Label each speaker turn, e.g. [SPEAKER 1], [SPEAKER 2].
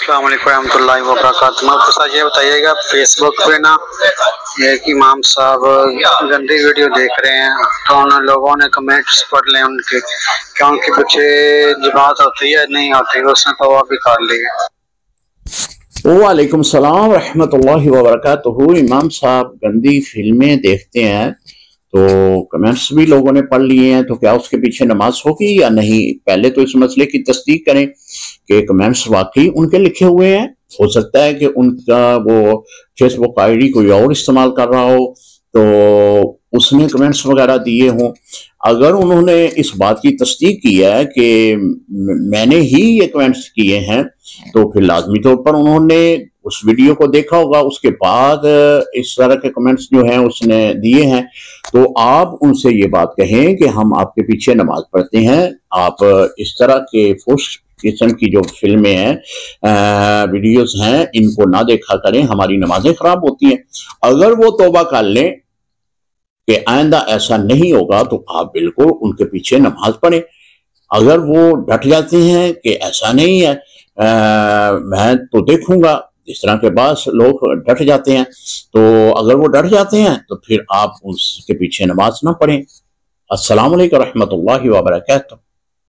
[SPEAKER 1] السلام علیکم ورحمۃ اللہ وبرکاتہ۔ آپ کو یہ بتائیے گا فیس بک پہ نا ایک امام صاحب گندی ویڈیو دیکھ رہے ہیں تو ان لوگوں نے کمنٹس پڑھ لیں ان کے، کیا ان کے بچے جماعت ہوتی ہے نہیں ہوتی، اس نے توبہ بھی کر لی ہے۔
[SPEAKER 2] وعلیکم السلام ورحمۃ اللہ وبرکاتہ۔ امام صاحب گندی فلمیں دیکھتے ہیں تو کمنٹس بھی لوگوں نے پڑھ لیے ہیں، تو کیا اس کے پیچھے نماز ہوگی یا نہیں؟ پہلے تو اس مسئلے کی تصدیق کریں کہ کمنٹس واقعی ان کے لکھے ہوئے ہیں۔ ہو سکتا ہے کہ ان کا وہ فیس بک آئی ڈی کوئی اور استعمال کر رہا ہو تو اس نے کمنٹس وغیرہ دیے ہوں۔ اگر انہوں نے اس بات کی تصدیق کی ہے کہ میں نے ہی یہ کمنٹس کیے ہیں تو پھر لازمی طور پر انہوں نے اس ویڈیو کو دیکھا ہوگا، اس کے بعد اس طرح کے کمنٹس جو ہیں اس نے دیے ہیں، تو آپ ان سے یہ بات کہیں کہ ہم آپ کے پیچھے نماز پڑھتے ہیں، آپ اس طرح کے فحش قسم کی جو فلمیں ہیں ویڈیوز ہیں ان کو نہ دیکھا کریں، ہماری نمازیں خراب ہوتی ہیں۔ اگر وہ توبہ کر لیں کہ آئندہ ایسا نہیں ہوگا تو آپ بالکل ان کے پیچھے نماز پڑھیں۔ اگر وہ ڈٹ جاتے ہیں کہ ایسا نہیں ہے میں تو دیکھوں گا، اس طرح کے بعض لوگ ڈٹ جاتے ہیں، تو اگر وہ ڈٹ جاتے ہیں تو پھر آپ اس کے پیچھے نماز نہ پڑھیں۔ السلام علیکم ورحمۃ اللہ وبرکاتہ۔